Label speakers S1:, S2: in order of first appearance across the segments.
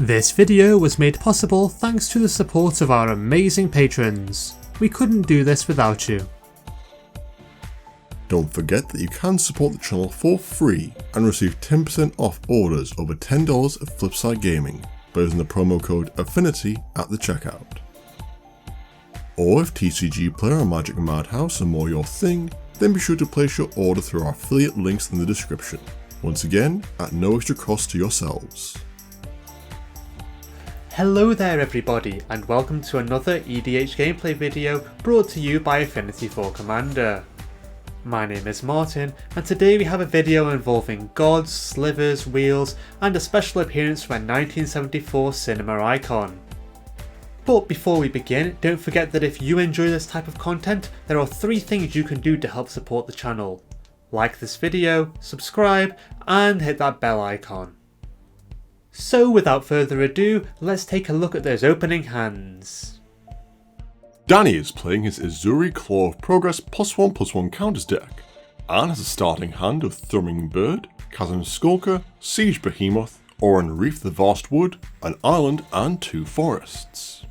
S1: This video was made possible thanks to the support of our amazing patrons. We couldn't do this without you.
S2: Don't forget that you can support the channel for free and receive 10% off orders over $10 at Flipside Gaming by using the promo code Affinity at the checkout. Or if TCG Player or Magic Madhouse are more your thing, then be sure to place your order through our affiliate links in the description. Once again, at no extra cost to yourselves.
S1: Hello there everybody, and welcome to another EDH gameplay video brought to you by Affinity for Commander. My name is Martin, and today we have a video involving gods, slivers, wheels, and a special appearance from a 1974 cinema icon. But before we begin, don't forget that if you enjoy this type of content, there are 3 things you can do to help support the channel. Like this video, subscribe, and hit that bell icon. So without further ado, let's take a look at those opening hands.
S2: Danny is playing his Ezuri Claw of Progress +1/+1 counters deck, and has a starting hand of Thrumming Bird, Chasm Skulker, Siege Behemoth, Oran Reef the Vast Wood, an island and 2 forests.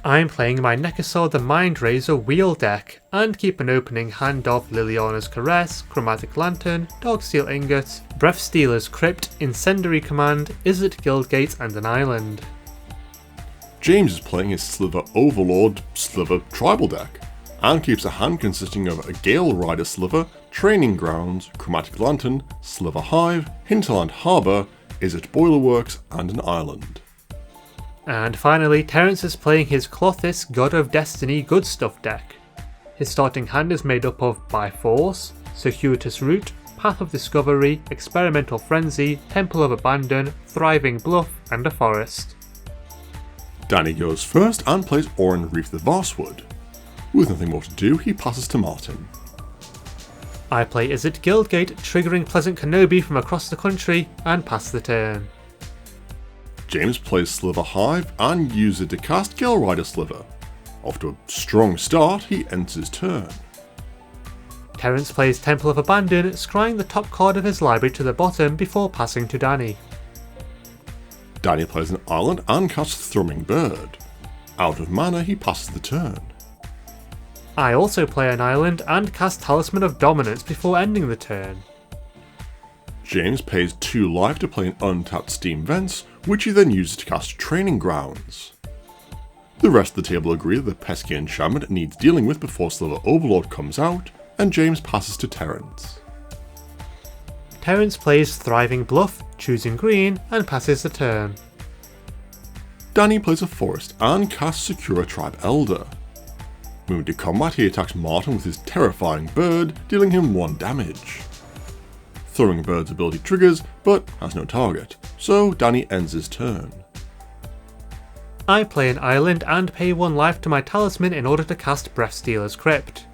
S1: I'm playing my Nekusar the Mindrazor wheel deck, and keep an opening hand of Liliana's Caress, Chromatic Lantern, Darksteel Ingot, Breathstealer's Crypt, Incendiary Command, Izzet Guildgate and an island.
S2: James is playing his Sliver Overlord Sliver Tribal deck, and keeps a hand consisting of a Gale Rider Sliver, Training Grounds, Chromatic Lantern, Sliver Hive, Hinterland Harbour, Izzet Boilerworks and an island.
S1: And finally, Terrence is playing his Klothys God of Destiny Good Stuff deck. His starting hand is made up of By Force, Circuitous Route, Path of Discovery, Experimental Frenzy, Temple of Abandon, Thriving Bluff, and a forest.
S2: Danny goes first and plays Oran Reef the Vast Wood. With nothing more to do, he passes to Martin.
S1: I play Izzet Guildgate, triggering Pleasant Kenobi from across the country, and pass the turn.
S2: James plays Sliver Hive and uses it to cast Gale Rider Sliver. Off to a strong start, he ends his turn.
S1: Terrence plays Temple of Abandon, scrying the top card of his library to the bottom before passing to Danny.
S2: Danny plays an island and casts Thrumming Bird. Out of mana, he passes the turn.
S1: I also play an island and cast Talisman of Dominance before ending the turn.
S2: James pays 2 life to play an untapped Steam Vents, which he then uses to cast Training Grounds. The rest of the table agree that the pesky enchantment needs dealing with before Sliver Overlord comes out, and James passes to Terrence.
S1: Terrence plays Thriving Bluff, choosing green, and passes the turn.
S2: Danny plays a forest and casts Secure Tribe Elder. Moving to combat, he attacks Martin with his Terrifying Bird, dealing him 1 damage. Throwing Bird's ability triggers, but has no target, so Danny ends his turn.
S1: I play an island and pay 1 life to my talisman in order to cast Breathstealer's Crypt.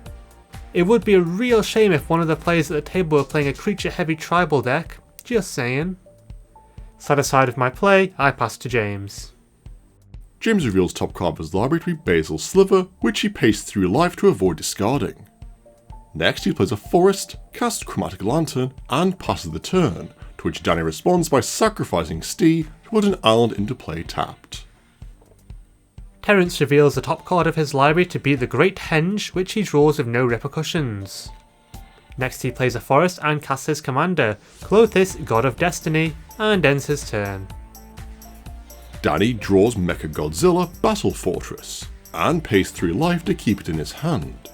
S1: It would be a real shame if one of the players at the table were playing a creature-heavy tribal deck, just saying. Satisfied with my play, I pass to James.
S2: James reveals top card of his library to be Basil Sliver, which he pastes 3 life to avoid discarding. Next, he plays a forest, casts Chromatic Lantern, and passes the turn, to which Danny responds by sacrificing Stee to put an island into play tapped.
S1: Terrence reveals the top card of his library to be the Great Henge, which he draws with no repercussions. Next, he plays a forest and casts his commander, Klothys, God of Destiny, and ends his turn.
S2: Danny draws Mechagodzilla Battle Fortress, and pays 3 life to keep it in his hand.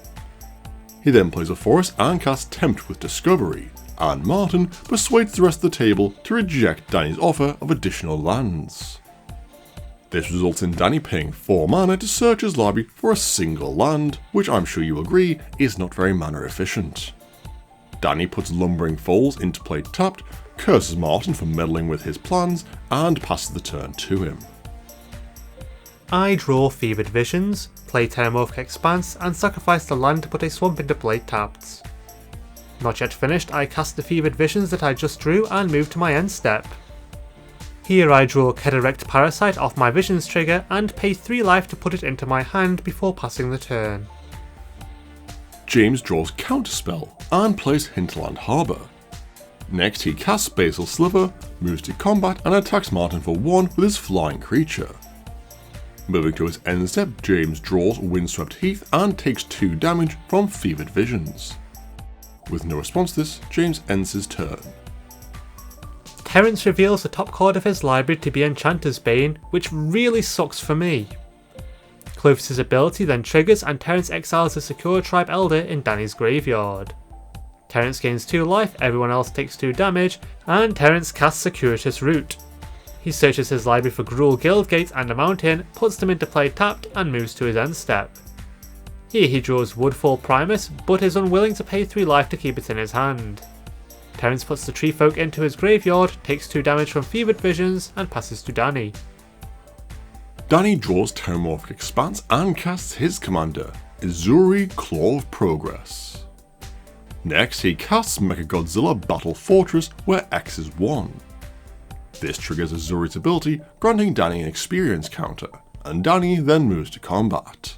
S2: He then plays a forest and casts Tempt with Discovery, and Martin persuades the rest of the table to reject Danny's offer of additional lands. This results in Danny paying 4 mana to search his library for a single land, which I'm sure you agree is not very mana efficient. Danny puts Lumbering Foals into play tapped, curses Martin for meddling with his plans, and passes the turn to him.
S1: I draw Fevered Visions, play Terramorphic Expanse, and sacrifice the land to put a swamp into play tapped. Not yet finished, I cast the Fevered Visions that I just drew and move to my end step. Here I draw Kedirect Parasite off my Visions trigger and pay 3 life to put it into my hand before passing the turn.
S2: James draws Counterspell and plays Hinterland Harbour. Next he casts Basal Sliver, moves to combat and attacks Martin for 1 with his flying creature. Moving to his end step, James draws Windswept Heath and takes 2 damage from Fevered Visions. With no response to this, James ends his turn.
S1: Terrence reveals the top card of his library to be Enchanter's Bane, which really sucks for me. Klothys' ability then triggers and Terrence exiles the Secure Tribe Elder in Danny's graveyard. Terrence gains 2 life, everyone else takes 2 damage, and Terrence casts Circuitous Route. He searches his library for Gruul Guildgate and a mountain, puts them into play tapped, and moves to his end step. Here he draws Woodfall Primus, but is unwilling to pay 3 life to keep it in his hand. Terrence puts the Tree Folk into his graveyard, takes 2 damage from Fevered Visions, and passes to Danny.
S2: Danny draws Terramorphic Expanse and casts his commander, Ezuri, Claw of Progress. Next he casts Mechagodzilla Battle Fortress, where X is 1. This triggers Ezuri's ability, granting Danny an experience counter, and Danny then moves to combat.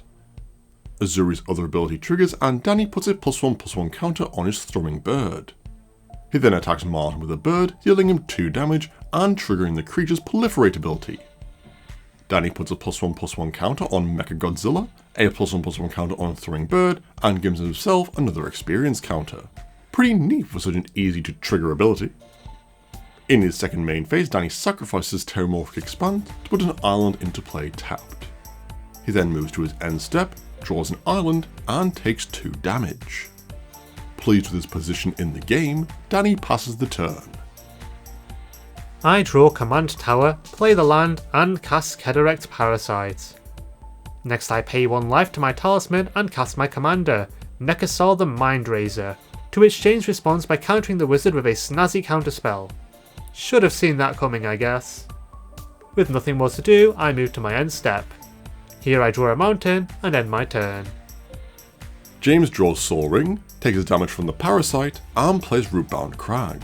S2: Ezuri's other ability triggers and Danny puts a +1/+1 counter on his Thrumming Bird. He then attacks Martin with a bird, dealing him 2 damage and triggering the creature's Proliferate ability. Danny puts a +1/+1 counter on Mechagodzilla, a +1/+1 counter on Thrumming Bird, and gives himself another experience counter. Pretty neat for such an easy to trigger ability. In his second main phase, Danny sacrifices Terramorphic Expand to put an island into play tapped. He then moves to his end step, draws an island, and takes 2 damage. Pleased with his position in the game, Danny passes the turn.
S1: I draw Command Tower, play the land, and cast Kedirect Parasite. Next I pay 1 life to my talisman and cast my commander, Nekusar the Mindraiser, to which James responds by countering the wizard with a snazzy counterspell. Should have seen that coming, I guess. With nothing more to do, I move to my end step. Here I draw a mountain and end my turn.
S2: James draws Soul Ring, takes his damage from the Parasite, and plays Rootbound Crag.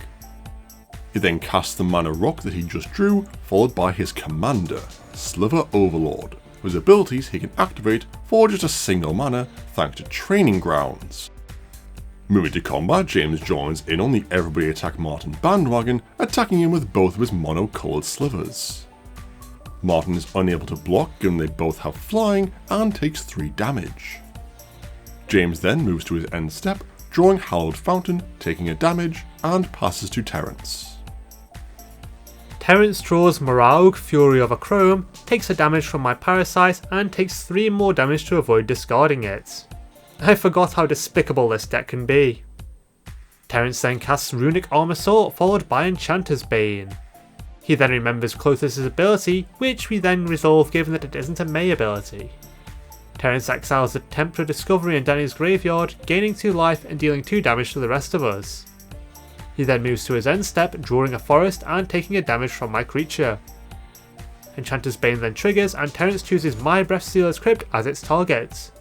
S2: He then casts the mana rock that he just drew, followed by his commander, Sliver Overlord, whose abilities he can activate for just a single mana thanks to Training Grounds. Moving to combat, James joins in on the Everybody Attack Martin bandwagon, attacking him with both of his mono-coloured slivers. Martin is unable to block given they both have flying and takes 3 damage. James then moves to his end step, drawing Hallowed Fountain, taking a damage, and passes to Terrence.
S1: Terrence draws Moraug, Fury of a Chrome, takes a damage from my Parasite, and takes 3 more damage to avoid discarding it. I forgot how despicable this deck can be. Terrence then casts Runic Armorsort, followed by Enchanter's Bane. He then remembers Klothys' ability, which we then resolve given that it isn't a May ability. Terrence exiles the Templar Discovery in Danny's graveyard, gaining 2 life and dealing 2 damage to the rest of us. He then moves to his end step, drawing a forest and taking a damage from my creature. Enchanter's Bane then triggers and Terrence chooses my Breathstealer's Crypt as its target.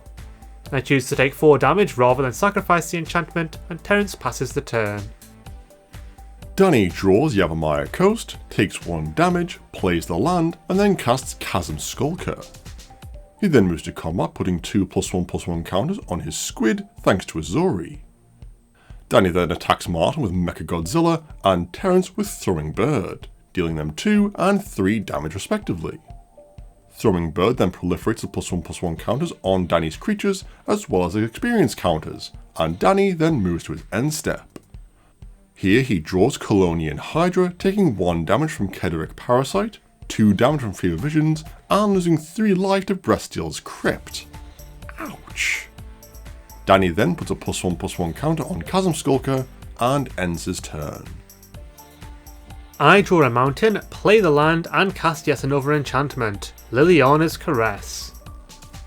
S1: I choose to take 4 damage rather than sacrifice the enchantment, and Terrence passes the turn.
S2: Danny draws Yavimaya Coast, takes 1 damage, plays the land, and then casts Chasm Skulker. He then moves to combat, putting 2 +1/+1 counters on his squid thanks to Ezuri. Danny then attacks Martin with Mechagodzilla and Terrence with Thrumming Bird, dealing them 2 and 3 damage respectively. Thrumming Bird then proliferates the +1/+1 counters on Danny's creatures as well as his experience counters, and Danny then moves to his end step. Here he draws Colonian Hydra, taking 1 damage from Kedirect Parasite, 2 damage from Fevered Visions, and losing 3 life to Breathstealer's Crypt. Ouch. Danny then puts a +1/+1 counter on Chasm Skulker and ends his turn.
S1: I draw a mountain, play the land, and cast yet another enchantment, Liliana's Caress.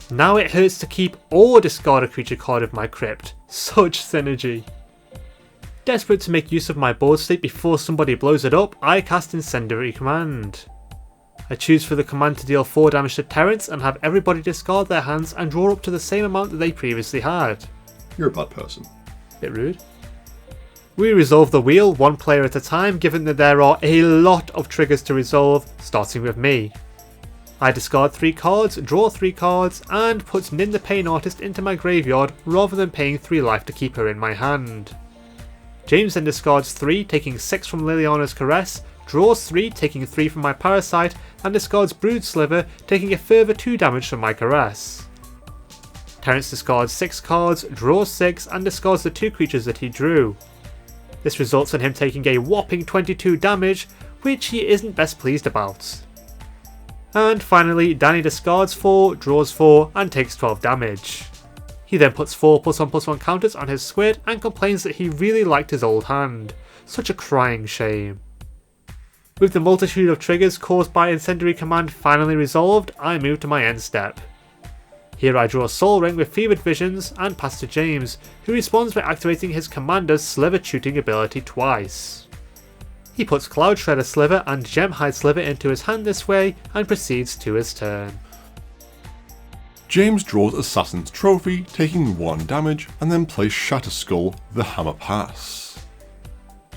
S1: Now it hurts to keep or discard a creature card of my crypt. Such synergy. Desperate to make use of my board state before somebody blows it up, I cast Incendiary Command. I choose for the command to deal 4 damage to Terrence and have everybody discard their hands and draw up to the same amount that they previously had.
S2: You're a bad person.
S1: Bit rude. We resolve the wheel 1 player at a time, given that there are a lot of triggers to resolve, starting with me. I discard 3 cards, draw 3 cards, and put Nin the Pain Artist into my graveyard rather than paying 3 life to keep her in my hand. James then discards 3, taking 6 from Liliana's Caress, draws 3, taking 3 from my Parasite, and discards Brood Sliver, taking a further 2 damage from my Caress. Terrence discards 6 cards, draws 6, and discards the 2 creatures that he drew. This results in him taking a whopping 22 damage, which he isn't best pleased about. And finally, Danny discards 4, draws 4, and takes 12 damage. He then puts 4 +1/+1 counters on his squid and complains that he really liked his old hand. Such a crying shame. With the multitude of triggers caused by Incendiary Command finally resolved, I move to my end step. Here I draw a Soul Ring with Fevered Visions and pass to James, who responds by activating his commander's Sliver Shooting ability twice. He puts Cloud Shredder Sliver and Gemhide Sliver into his hand this way and proceeds to his turn.
S2: James draws Assassin's Trophy, taking 1 damage, and then plays Shatterskull, the Hammer Pass.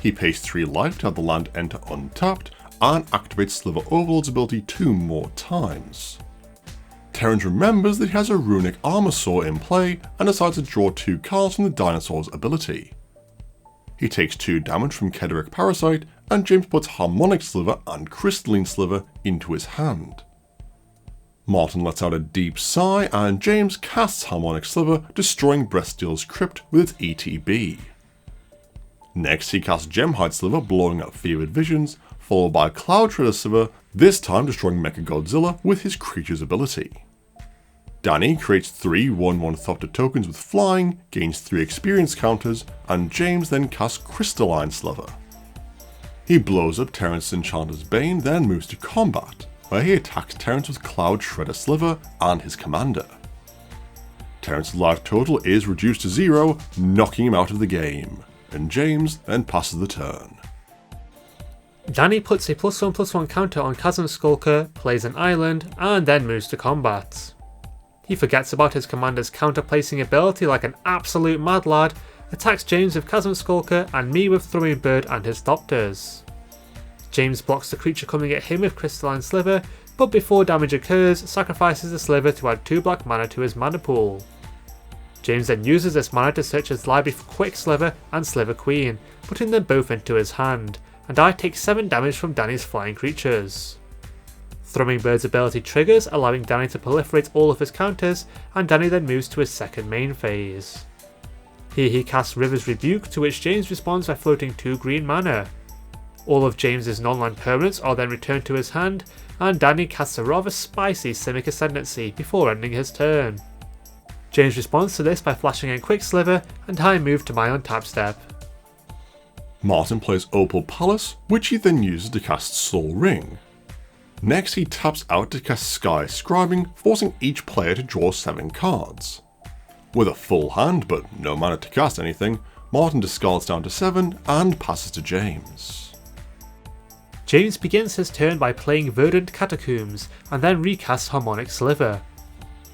S2: He pays 3 life to have the land enter untapped, and activates Sliver Overlord's ability 2 more times. Terrence remembers that he has a Runic Armosaur in play, and decides to draw 2 cards from the Dinosaur's ability. He takes 2 damage from Kederic Parasite, and James puts Harmonic Sliver and Crystalline Sliver into his hand. Martin lets out a deep sigh, and James casts Harmonic Sliver, destroying Breaststeel's Crypt with its ETB. Next he casts Gemhide Sliver, blowing up Fevered Visions, followed by Cloud Shredder Sliver, this time destroying Mechagodzilla with his creature's ability. Danny creates 3 1/1 Thopter tokens with flying, gains 3 experience counters, and James then casts Crystalline Sliver. He blows up Terrence's Enchanter's Bane, then moves to combat, where he attacks Terrence with Cloud Shredder Sliver and his commander. Terrence's life total is reduced to 0, knocking him out of the game, and James then passes the turn.
S1: Danny puts a +1/+1 counter on Chasm Skulker, plays an island, and then moves to combat. He forgets about his commander's counter placing ability like an absolute mad lad, attacks James with Chasm Skulker and me with Throwing Bird and his Thopters. James blocks the creature coming at him with Crystalline Sliver, but before damage occurs, sacrifices the sliver to add 2 black mana to his mana pool. James then uses this mana to search his library for Quick Sliver and Sliver Queen, putting them both into his hand, and I take 7 damage from Danny's flying creatures. Throwing Bird's ability triggers, allowing Danny to proliferate all of his counters, and Danny then moves to his second main phase. Here he casts River's Rebuke, to which James responds by floating 2 green mana. All of James's non-land permanents are then returned to his hand, and Danny casts a rather spicy Simic Ascendancy before ending his turn. James responds to this by flashing in Quick Sliver, and I move to my untap step.
S2: Martin plays Opal Palace, which he then uses to cast Soul Ring. Next he taps out to cast Sky Scribing, forcing each player to draw 7 cards. With a full hand but no mana to cast anything, Martin discards down to 7 and passes to James.
S1: James begins his turn by playing Verdant Catacombs and then recasts Harmonic Sliver.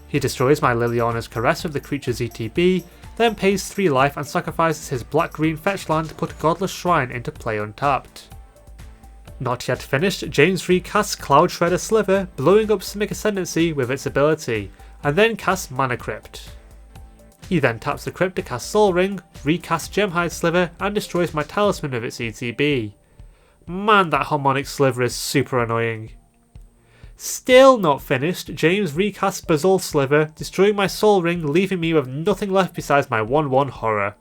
S1: He destroys my Liliana's Caress with the creature's ETB, then pays 3 life and sacrifices his black-green fetch land to put Godless Shrine into play untapped. Not yet finished, James recasts Cloud Shredder Sliver, blowing up Simic Ascendancy with its ability, and then casts Mana Crypt. He then taps the Crypt to cast Soul Ring, recasts Gemhide Sliver, and destroys my Talisman with its ETB. Man, that Harmonic Sliver is super annoying. Still not finished, James recasts Basalt Sliver, destroying my Soul Ring, leaving me with nothing left besides my 1/1 Horror.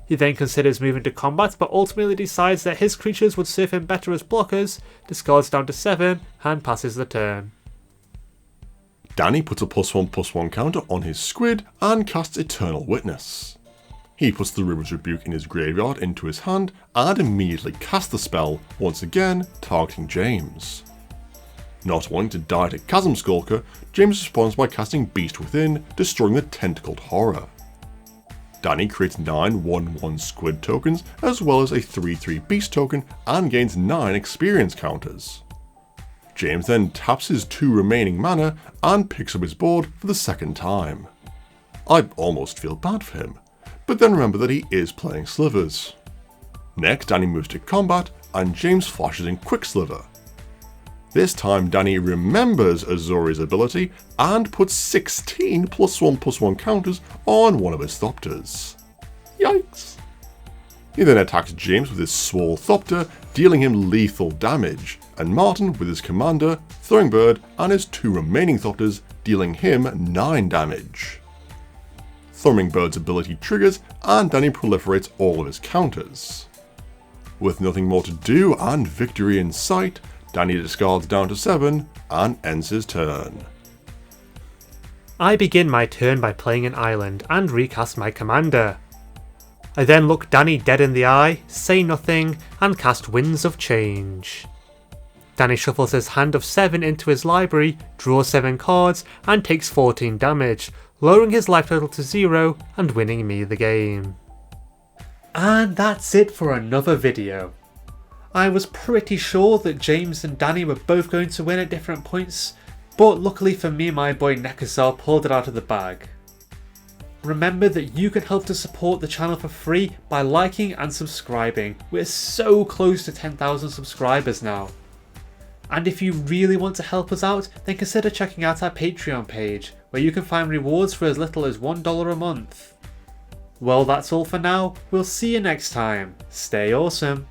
S1: He then considers moving to combat, but ultimately decides that his creatures would serve him better as blockers, discards down to 7, and passes the turn.
S2: Danny puts a +1/+1 counter on his squid and casts Eternal Witness. He puts the River's Rebuke in his graveyard into his hand and immediately casts the spell, once again targeting James. Not wanting to die to Chasm Skulker, James responds by casting Beast Within, destroying the Tentacled Horror. Danny creates 9 1/1 squid tokens as well as a 3/3 beast token and gains 9 experience counters. James then taps his 2 remaining mana and picks up his board for the second time. I almost feel bad for him, but then remember that he is playing slivers. Next, Danny moves to combat and James flashes in Quick Sliver. This time Danny remembers Ezuri's ability and puts 16 +1/+1 counters on one of his Thopters. Yikes! He then attacks James with his Swole Thopter, dealing him lethal damage, and Martin with his Commander, Throwing Bird, and his 2 remaining Thopters, dealing him 9 damage. Throwing Bird's ability triggers, and Danny proliferates all of his counters. With nothing more to do and victory in sight, Danny discards down to 7 and ends his turn.
S1: I begin my turn by playing an island and recast my commander. I then look Danny dead in the eye, say nothing, and cast Winds of Change. Danny shuffles his hand of 7 into his library, draws 7 cards, and takes 14 damage, lowering his life total to 0 and winning me the game. And that's it for another video. I was pretty sure that James and Danny were both going to win at different points, but luckily for me, my boy Nekusar pulled it out of the bag. Remember that you can help to support the channel for free by liking and subscribing. We're so close to 10,000 subscribers now. And if you really want to help us out, then consider checking out our Patreon page, where you can find rewards for as little as $1 a month. Well, that's all for now. We'll see you next time. Stay awesome.